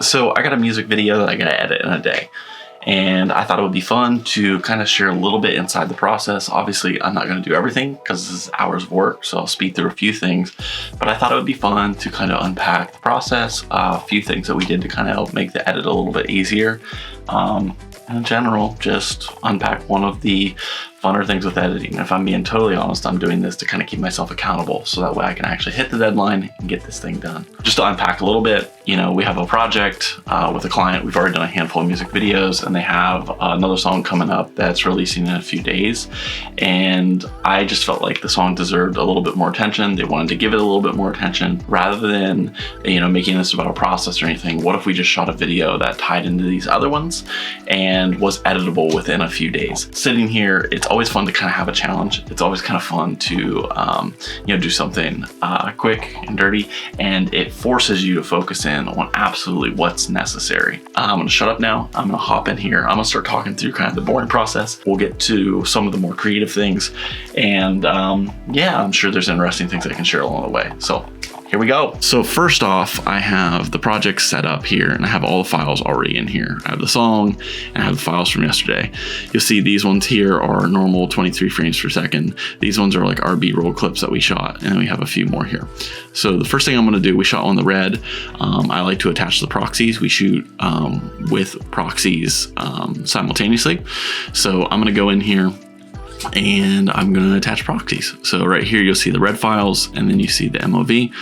So I got a music video that I gotta edit in a day. And I thought it would be fun to kind of share a little bit inside the process. Obviously, I'm not gonna do everything because this is hours of work, so I'll speed through a few things. But I thought it would be fun to kind of unpack the process, a few things that we did to kind of help make the edit a little bit easier. And in general, just unpack one of the funner things with editing. If I'm being totally honest, I'm doing this to kind of keep myself accountable so that way I can actually hit the deadline and get this thing done. Just to unpack a little bit, you know, we have a project with a client. We've already done a handful of music videos, and they have another song coming up that's releasing in a few days. And I just felt like the song deserved a little bit more attention. They wanted to give it a little bit more attention rather than, you know, making this about a process or anything. What if we just shot a video that tied into these other ones and was editable within a few days? Sitting here, it's always fun to kind of have a challenge. It's always kind of fun to, you know, do something quick and dirty, and it forces you to focus in on absolutely what's necessary. I'm gonna shut up now. I'm gonna hop in here. I'm gonna start talking through kind of the boring process. We'll get to some of the more creative things, and yeah, I'm sure there's interesting things I can share along the way. So here we go. So first off, I have the project set up here, and I have all the files already in here. I have the song, and I have the files from yesterday. You'll see these ones here are normal 23 frames per second. These ones are like our B-roll clips that we shot, and we have a few more here. So the first thing I'm gonna do, we shot on the RED. I like to attach the proxies. We shoot with proxies simultaneously. So I'm gonna go in here, and I'm going to attach proxies. So right here, you'll see the RED files, and then you see the MOV.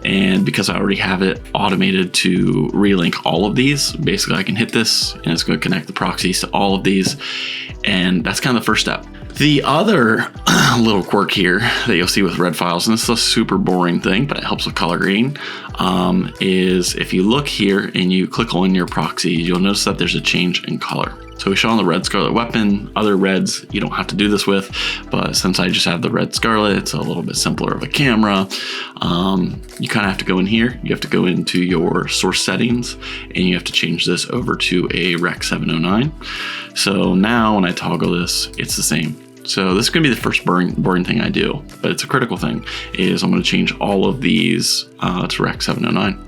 And because I already have it automated to relink all of these, basically I can hit this and it's going to connect the proxies to all of these. And that's kind of the first step. The other little quirk here that you'll see with RED files, and this is a super boring thing, but it helps with color grading, is if you look here and you click on your proxies, you'll notice that there's a change in color. So we shot on the RED Scarlet Weapon. Other Reds you don't have to do this with, but since I just have the RED Scarlet, it's a little bit simpler of a camera. You kind of have to go in here. You have to go into your source settings, and you have to change this over to a Rec 709. So now when I toggle this, it's the same. So this is gonna be the first boring thing I do, but it's a critical thing, is I'm gonna change all of these to Rec 709.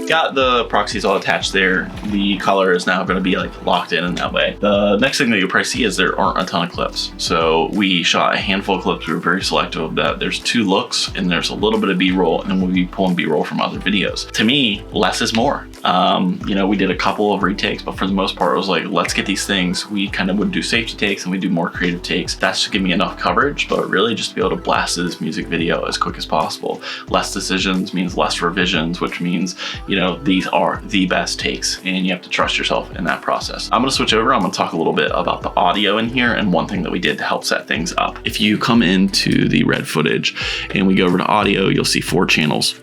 Got the proxies all attached there. The color is now going to be like locked in that way. The next thing that you'll probably see is there aren't a ton of clips. So we shot a handful of clips. We were very selective of that. There's 2 looks, and there's a little bit of B-roll, and then we'll be pulling B-roll from other videos. To me, less is more. You know, we did a couple of retakes, but for the most part, it was like, let's get these things. We kind of would do safety takes, and we do more creative takes. That's to give me enough coverage, but really just to be able to blast this music video as quick as possible. Less decisions means less revisions, which means, you know, these are the best takes, and you have to trust yourself in that process. I'm gonna switch over. I'm gonna talk a little bit about the audio in here and one thing that we did to help set things up. If you come into the RED footage and we go over to audio, you'll see 4 channels.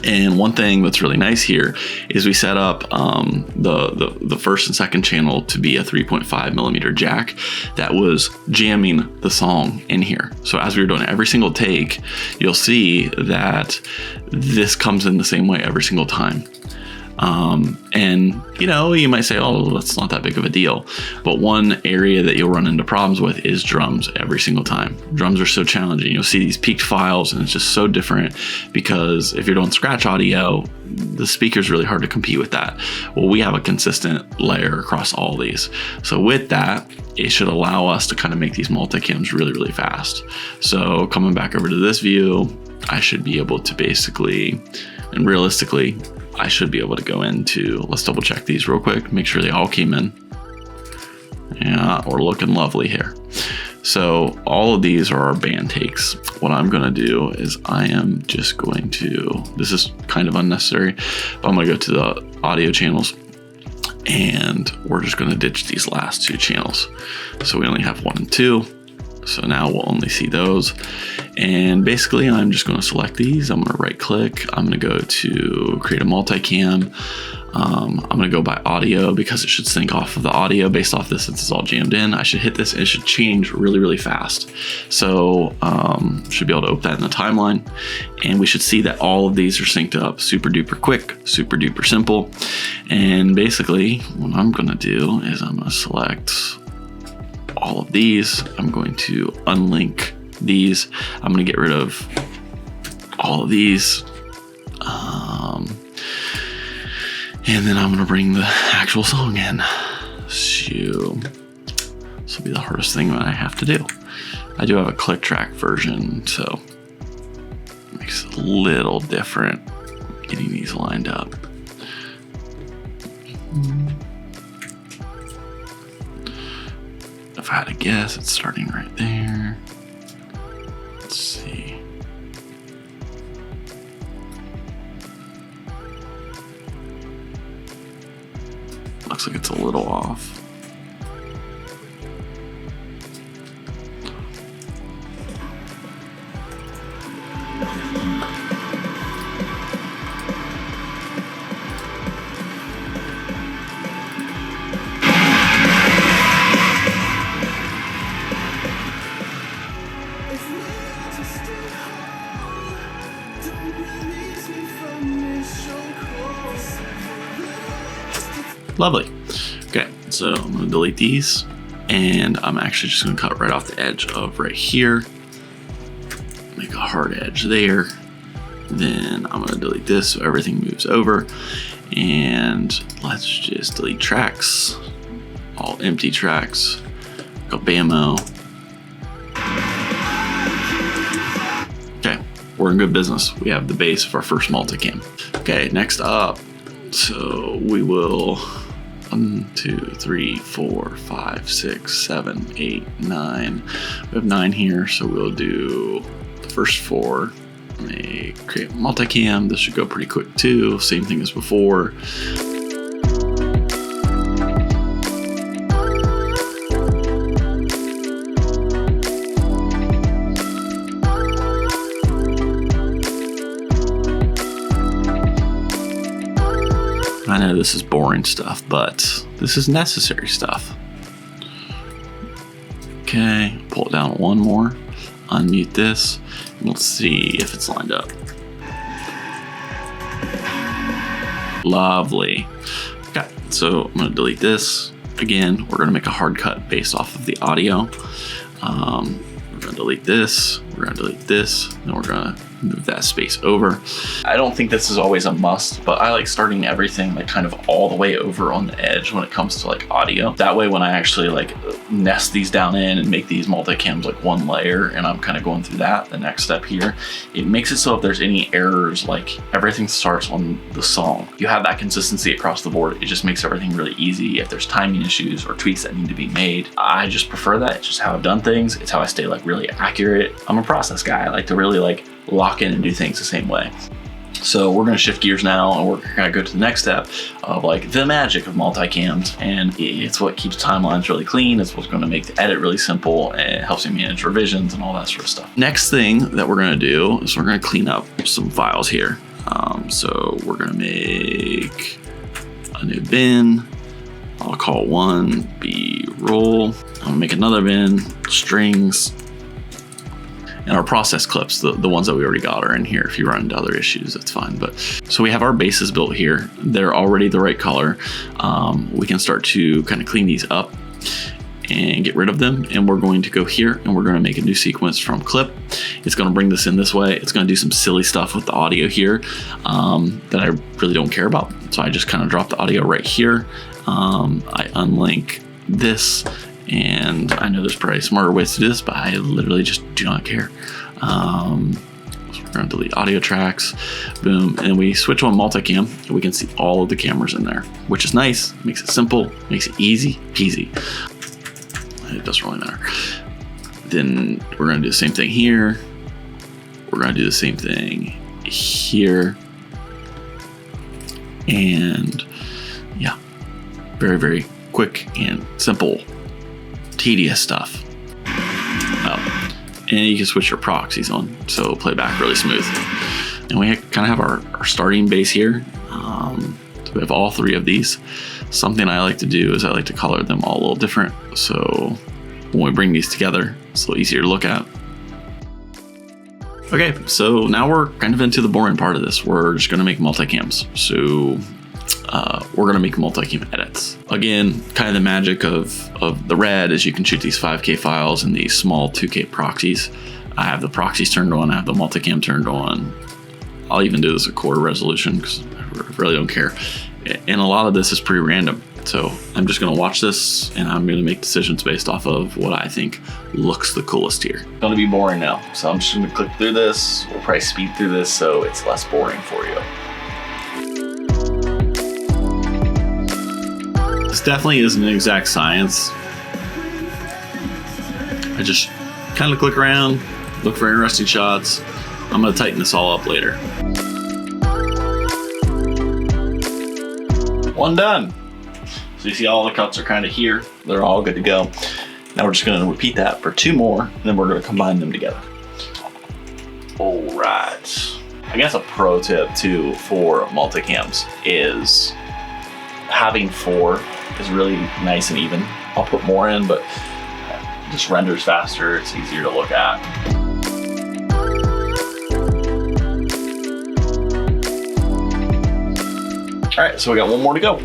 And one thing that's really nice here is we set up the first and second channel to be a 3.5 millimeter jack that was jamming the song in here. So as we were doing every single take, you'll see that this comes in the same way every single time. And you know, you might say, oh, that's not that big of a deal. But one area that you'll run into problems with is drums every single time. Drums are so challenging. You'll see these peaked files, and it's just so different because if you're doing scratch audio, the speaker's really hard to compete with that. Well, we have a consistent layer across all these. So with that, it should allow us to kind of make these multicams really, really fast. So coming back over to this view, I should be able to basically, and realistically, I should be able to go into, let's double check these real quick, make sure they all came in. Yeah, we're looking lovely here. So all of these are our band takes. What I'm gonna do is I am just going to, this is kind of unnecessary, but I'm gonna go to the audio channels, and we're just gonna ditch these last 2 channels. So we only have 1 and 2. So now we'll only see those. And basically I'm just gonna select these. I'm gonna right click. I'm gonna go to create a multicam. I'm gonna go by audio because it should sync off of the audio based off this since it's all jammed in. I should hit this and it should change really, really fast. So should be able to open that in the timeline. And we should see that all of these are synced up super duper quick, super duper simple. And basically what I'm gonna do is I'm gonna select all of these. I'm going to unlink these. I'm going to get rid of all of these. And then I'm going to bring the actual song in. So this will be the hardest thing that I have to do. I do have a click track version, so it makes it a little different getting these lined up. If I had to guess, it's starting right there. Let's see. Looks like it's a little off. Lovely. Okay, so I'm gonna delete these, and I'm actually just gonna cut right off the edge of right here. Make a hard edge there. Then I'm gonna delete this so everything moves over. And let's just delete tracks, all empty tracks. Go bammo. Okay, we're in good business. We have the base of our first multicam. Okay, next up, so we will 1, 2, 3, 4, 5, 6, 7, 8, 9. We have 9 here, so we'll do the first 4. Create multicam. This should go pretty quick too. Same thing as before. I know this is boring stuff, but this is necessary stuff. Okay, pull it down one more, unmute this, and let's see if it's lined up. Lovely. Okay, so I'm gonna delete this. Again, we're gonna make a hard cut based off of the audio. We're gonna delete this, we're gonna delete this, and we're gonna move that space over. I don't think this is always a must, but I like starting everything like kind of all the way over on the edge when it comes to like audio. That way when I actually like nest these down in and make these multicams like one layer, and I'm kind of going through that, the next step here, it makes it so if there's any errors, like everything starts on the song. You have that consistency across the board. It just makes everything really easy. If there's timing issues or tweaks that need to be made, I just prefer that. It's just how I've done things. It's how I stay like really accurate. I'm a process guy. I like to really like lock in and do things the same way. So we're gonna shift gears now, and we're gonna go to the next step of like the magic of multicams, and it's what keeps timelines really clean. It's what's gonna make the edit really simple, and it helps me manage revisions and all that sort of stuff. Next thing that we're gonna do is we're gonna clean up some files here. So we're gonna make a new bin. I'll call one B-roll. I'm gonna make another bin, strings. And our process clips, the ones that we already got, are in here. If you run into other issues, that's fine. But so we have our bases built here. They're already the right color. We can start to kind of clean these up and get rid of them. And we're going to go here and we're going to make a new sequence from clip. It's going to bring this in this way. It's going to do some silly stuff with the audio here that I really don't care about. So I just kind of drop the audio right here. I unlink this. And I know there's probably smarter ways to do this, but I literally just do not care. So we're gonna delete audio tracks, boom, and we switch on multicam, and we can see all of the cameras in there, which is nice. Makes it simple, makes it easy peasy. It doesn't really matter. Then we're gonna do the same thing here. We're gonna do the same thing here. And yeah, very, very quick and simple. Tedious stuff. Oh, and you can switch your proxies on, so play back really smooth. And we kind of have our starting base here. So we have all 3 of these. Something I like to do is I like to color them all a little different, so when we bring these together, it's a little easier to look at. Okay, so now we're kind of into the boring part of this. We're just gonna make multicams. So we're gonna make multicam edits. Again, kind of the magic of the RED is you can shoot these 5K files in these small 2K proxies. I have the proxies turned on, I have the multicam turned on. I'll even do this at quarter resolution because I really don't care. And a lot of this is pretty random. So I'm just gonna watch this and I'm gonna make decisions based off of what I think looks the coolest here. It's gonna be boring now. So I'm just gonna click through this. We'll probably speed through this so it's less boring for you. This definitely isn't an exact science. I just kind of click around, look for interesting shots. I'm gonna tighten this all up later. One done. So you see all the cuts are kind of here. They're all good to go. Now we're just gonna repeat that for 2 more, and then we're gonna combine them together. All right. I guess a pro tip too for multicams is having 4 is really nice and even. I'll put more in, but it just renders faster. It's easier to look at. All right, so we got 1 more to go.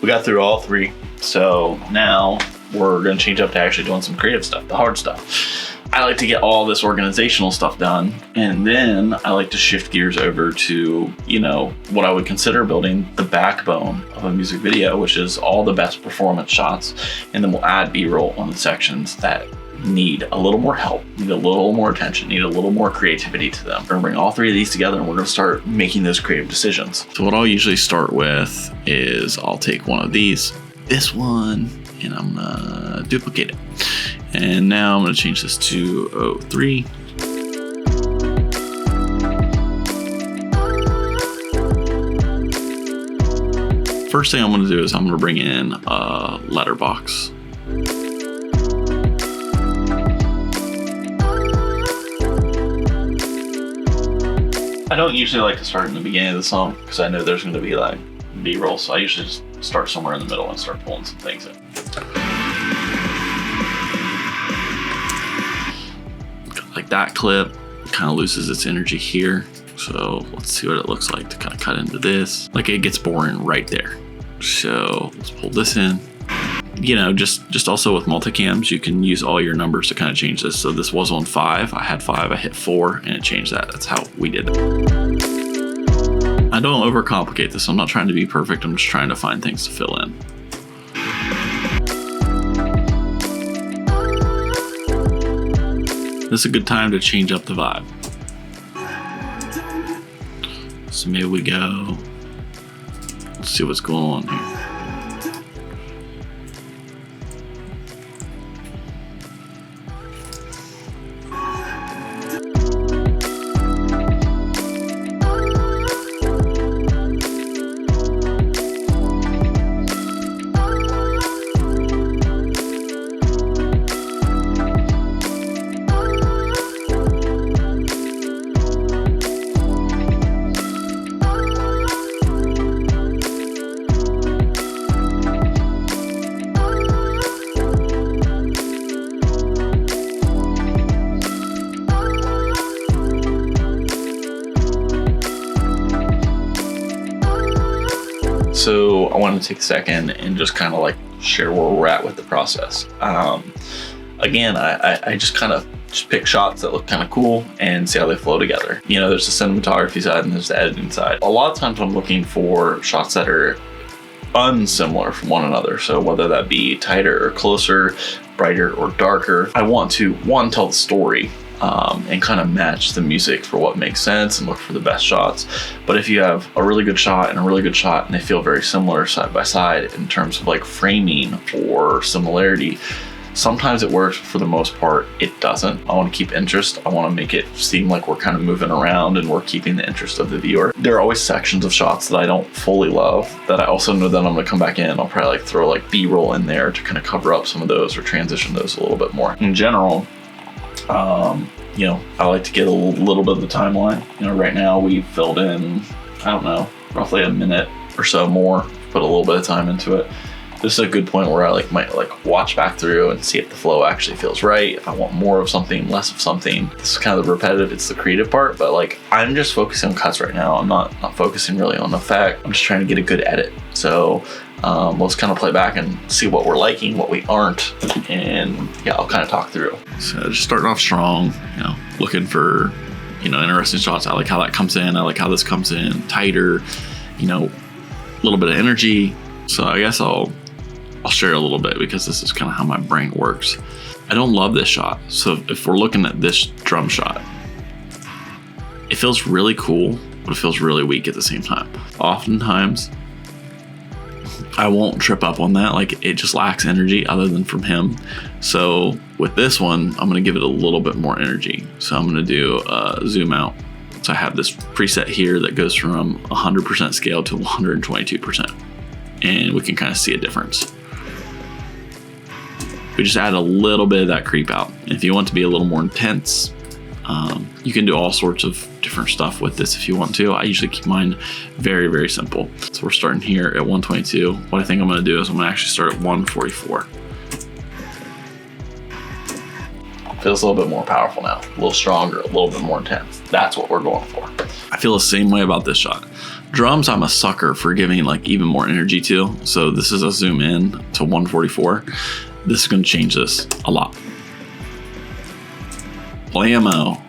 We got through all 3. So now we're gonna change up to actually doing some creative stuff, the hard stuff. I like to get all this organizational stuff done, and then I like to shift gears over to, you know, what I would consider building the backbone of a music video, which is all the best performance shots, and then we'll add B-roll on the sections that need a little more help, need a little more attention, need a little more creativity to them. We're gonna bring all 3 of these together and we're gonna start making those creative decisions. So what I'll usually start with is I'll take one of these, this one, and I'm gonna duplicate it. And now I'm gonna change this to 03. First thing I'm gonna do is I'm gonna bring in a letterbox. I don't usually like to start in the beginning of the song because I know there's going to be like B-roll, so I usually just start somewhere in the middle and start pulling some things in. Like that clip kind of loses its energy here, so let's see what it looks like to kind of cut into this. Like it gets boring right there. So let's pull this in. You know, just also with multicams, you can use all your numbers to kind of change this. So this was on 5, I had 5, I hit 4, and it changed that. That's how we did it. I don't overcomplicate this. I'm not trying to be perfect. I'm just trying to find things to fill in. This is a good time to change up the vibe. So maybe we go, let's see what's going on here. So I wanted to take a second and just kind of like share where we're at with the process. Again, I just kind of pick shots that look kind of cool and see how they flow together. You know, there's the cinematography side and there's the editing side. A lot of times I'm looking for shots that are unsimilar from one another. So whether that be tighter or closer, brighter or darker, I want to, one, tell the story and kind of match the music for what makes sense and look for the best shots. But if you have a really good shot and a really good shot and they feel very similar side by side in terms of like framing or similarity, sometimes it works, for the most part it doesn't. I want to keep interest. I want to make it seem like we're kind of moving around and we're keeping the interest of the viewer. There are always sections of shots that I don't fully love that I also know that I'm going to come back in. I'll probably like throw like B-roll in there to kind of cover up some of those or transition those a little bit more. In general, you know, I like to get a little bit of the timeline. You know, right now we've filled in, I don't know, roughly a minute or so more, put a little bit of time into it. This is a good point where I might watch back through and see if the flow actually feels right. If I want more of something, less of something. This is kind of the repetitive, it's the creative part, but I'm just focusing on cuts right now. I'm not focusing really on effect. I'm just trying to get a good edit. So let's kind of play back and see what we're liking, what we aren't, and yeah, I'll kind of talk through. So just starting off strong, looking for, interesting shots. I like how that comes in. I like how this comes in tighter, a little bit of energy. So I guess I'll share a little bit because this is kind of how my brain works. I don't love this shot. So if we're looking at this drum shot, it feels really cool, but it feels really weak at the same time. Oftentimes, I won't trip up on that. It just lacks energy other than from him. So with this one, I'm gonna give it a little bit more energy. So I'm gonna do zoom out. So I have this preset here that goes from 100% scale to 122%. And we can kind of see a difference. We just add a little bit of that creep out. If you want to be a little more intense, you can do all sorts of different stuff with this if you want to. I usually keep mine very, very simple. So we're starting here at 122. What I think I'm gonna do is I'm gonna actually start at 144. Feels a little bit more powerful now, a little stronger, a little bit more intense. That's what we're going for. I feel the same way about this shot. Drums, I'm a sucker for giving even more energy to. So this is a zoom in to 144. This is gonna change this a lot. Blammo.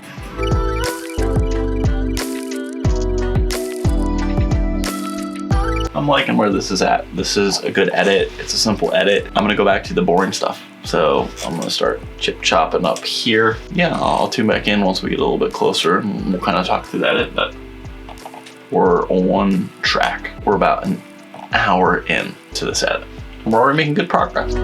I'm liking where this is at. This is a good edit. It's a simple edit. I'm gonna go back to the boring stuff. So I'm gonna start chip chopping up here. Yeah, I'll tune back in once we get a little bit closer and we'll kind of talk through that edit. But we're on track. We're about an hour in to this edit. We're already making good progress.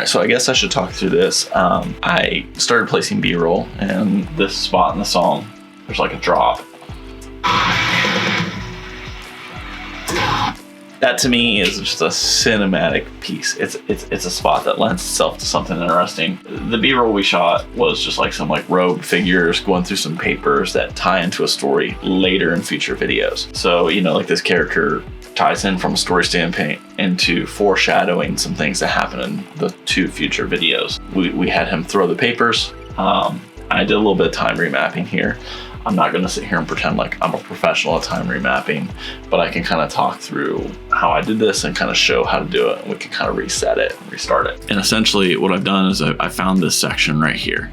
So I guess I should talk through this. I started placing B-roll in this spot in the song. There's a drop. That to me is just a cinematic piece. It's a spot that lends itself to something interesting. The B-roll we shot was just some rogue figures going through some papers that tie into a story later in future videos. So, this character ties in from a story standpoint into foreshadowing some things that happen in the 2 future videos. We had him throw the papers. I did a little bit of time remapping here. I'm not gonna sit here and pretend like I'm a professional at time remapping, but I can kind of talk through how I did this and kind of show how to do it, and we can kind of reset it and restart it. And essentially what I've done is I found this section right here.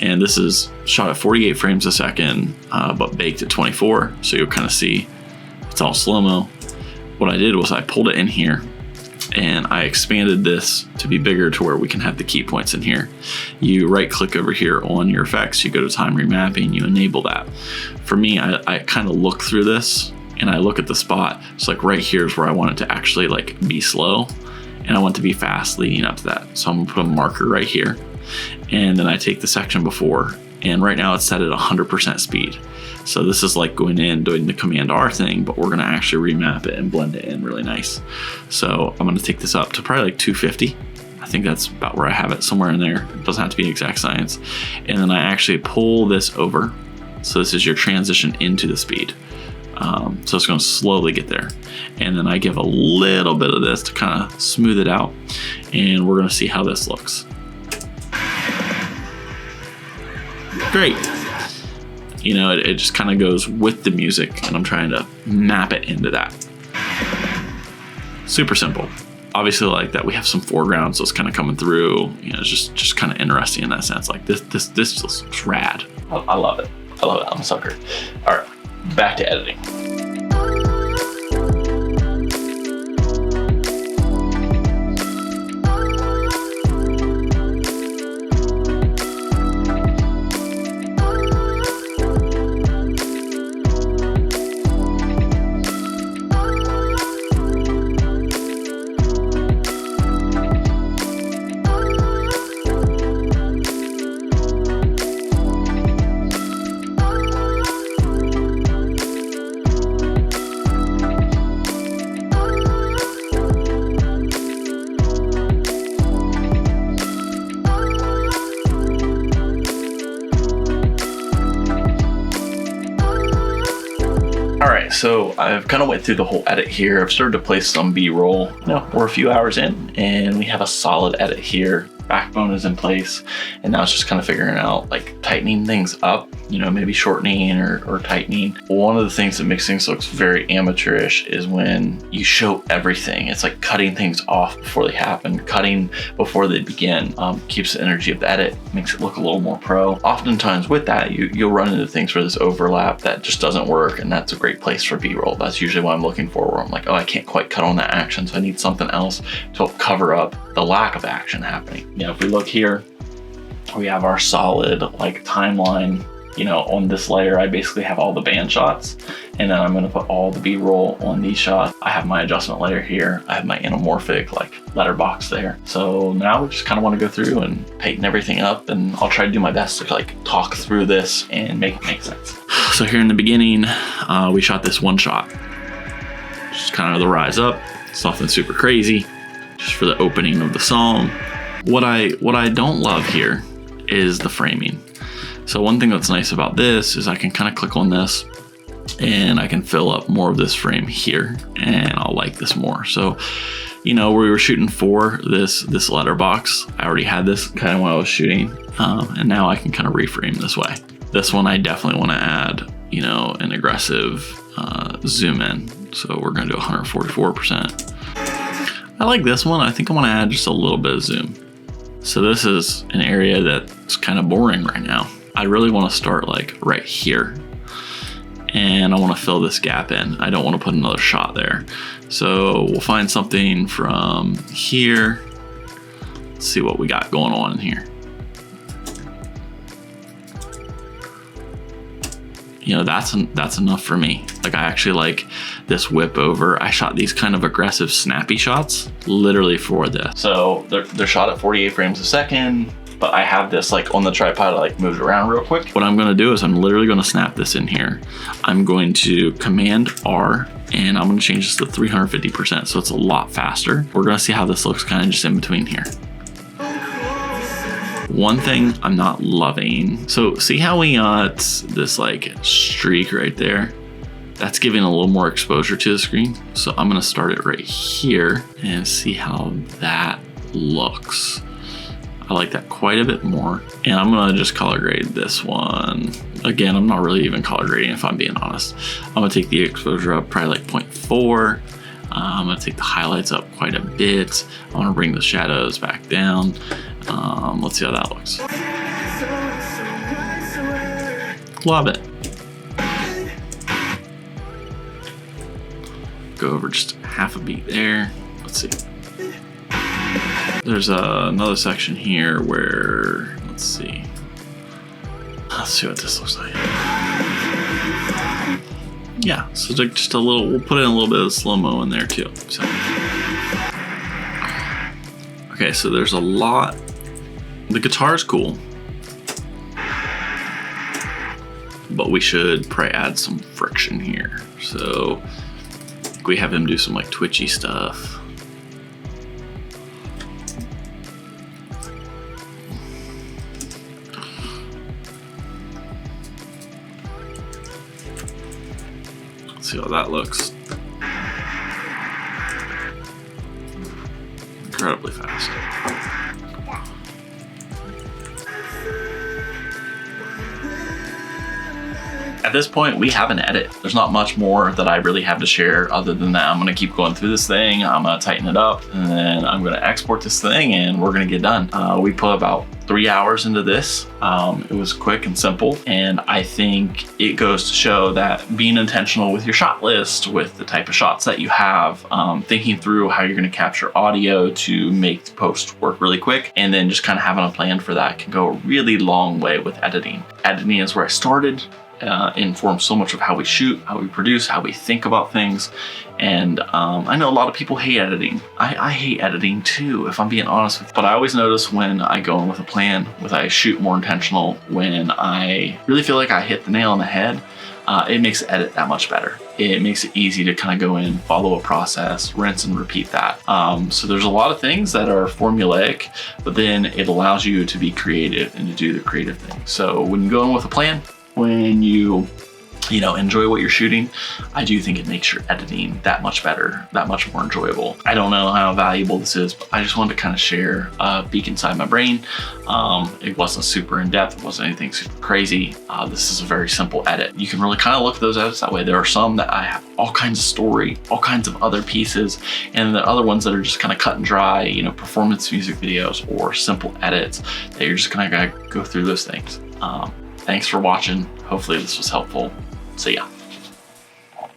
And this is shot at 48 frames a second, but baked at 24. So you'll kind of see it's all slow-mo. What I did was I pulled it in here and I expanded this to be bigger to where we can have the key points in here. You right click over here on your effects, you go to time remapping, you enable that. For me, I kind of look through this and I look at the spot. It's right here is where I want it to actually be slow and I want it to be fast leading up to that. So I'm gonna put a marker right here and then I take the section before, and right now it's set at 100% speed. So this is going in, doing the Command R thing, but we're gonna actually remap it and blend it in really nice. So I'm gonna take this up to probably 250. I think that's about where I have it, somewhere in there. It doesn't have to be exact science. And then I actually pull this over. So this is your transition into the speed. So it's gonna slowly get there. And then I give a little bit of this to kind of smooth it out. And we're gonna see how this looks. Great. It just kind of goes with the music, and I'm trying to map it into that. Super simple. Obviously, that we have some foreground, so it's kind of coming through. It's just kind of interesting in that sense. This just looks rad. I love it. I love it. I'm a sucker. All right, back to editing. so I've kind of went through the whole edit here. I've started to place some B-roll. We're a few hours in and we have a solid edit here. Backbone is in place, and now it's just kind of figuring out like tightening things up, maybe shortening or tightening. One of the things that makes things look very amateurish is when you show everything. It's like cutting things off before they happen, cutting before they begin. Keeps the energy of the edit, makes it look a little more pro. Oftentimes with that, you'll run into things where this overlap that just doesn't work, and that's a great place for B-roll. That's usually what I'm looking for, where I'm like, oh, I can't quite cut on that action, so I need something else to help cover up the lack of action happening. If we look here, we have our solid like timeline. On this layer, I basically have all the band shots, and then I'm going to put all the B-roll on these shots. I have my adjustment layer here. I have my anamorphic like letterbox there. So now we just kind of want to go through and tighten everything up, and I'll try to do my best to like talk through this and make it make sense. So here in the beginning, we shot this one shot, just kind of the rise up. It's nothing super crazy, just for the opening of the song. What I don't love here is the framing. So one thing that's nice about this is I can kind of click on this and I can fill up more of this frame here, and I'll like this more. So, we were shooting for this letterbox. I already had this kind of when I was shooting, and now I can kind of reframe this way. This one I definitely want to add, an aggressive zoom in. So we're going to do 144%. I like this one. I think I want to add just a little bit of zoom. So this is an area that's kind of boring right now. I really want to start like right here, and I want to fill this gap in. I don't want to put another shot there. So we'll find something from here. Let's see what we got going on in here. That's enough for me. Like, I actually like this whip over. I shot these kind of aggressive snappy shots literally for this. So they're shot at 48 frames a second, but I have this like on the tripod. I like moved around real quick. What I'm gonna do is I'm literally gonna snap this in here. I'm going to Command R, and I'm gonna change this to 350%, so it's a lot faster. We're gonna see how this looks kind of just in between here. One thing I'm not loving, so see how we got this like streak right there? That's giving a little more exposure to the screen. So I'm gonna start it right here and see how that looks. I like that quite a bit more. And I'm gonna just color grade this one. Again, I'm not really even color grading if I'm being honest. I'm gonna take the exposure up probably like 0.4. I'm gonna take the highlights up quite a bit. I wanna bring the shadows back down. Let's see how that looks. Love it. Go over just half a beat there. Let's see. There's another section here where, let's see what this looks like. Yeah, so just a little, we'll put in a little bit of slow-mo in there too. So. Okay, so there's a lot. The guitar's cool, but we should probably add some friction here. So I think we have him do some like twitchy stuff. Let's see how that looks. Incredibly fast. At this point, we have an edit. There's not much more that I really have to share other than that. I'm gonna keep going through this thing. I'm gonna tighten it up, and then I'm gonna export this thing, and we're gonna get done. We put about 3 hours into this. It was quick and simple, and I think it goes to show that being intentional with your shot list, with the type of shots that you have, thinking through how you're gonna capture audio to make the post work really quick, and then just kind of having a plan for that can go a really long way with editing. Editing is where I started. Informs so much of how we shoot, how we produce, how we think about things. And I know a lot of people hate editing. I hate editing too, if I'm being honest with you. But I always notice when I go in with a plan, when I shoot more intentional, when I really feel like I hit the nail on the head, it makes the edit that much better. It makes it easy to kind of go in, follow a process, rinse and repeat that. So there's a lot of things that are formulaic, but then it allows you to be creative and to do the creative thing. So when you go in with a plan, when you enjoy what you're shooting, I do think it makes your editing that much better, that much more enjoyable. I don't know how valuable this is, but I just wanted to kind of share a peek inside my brain. It wasn't super in-depth, it wasn't anything super crazy. This is a very simple edit. You can really kind of look at those edits that way. There are some that I have all kinds of story, all kinds of other pieces, and the other ones that are just kind of cut and dry, performance music videos or simple edits that you're just kind of gotta go through those things. Thanks for watching. Hopefully this was helpful. See ya.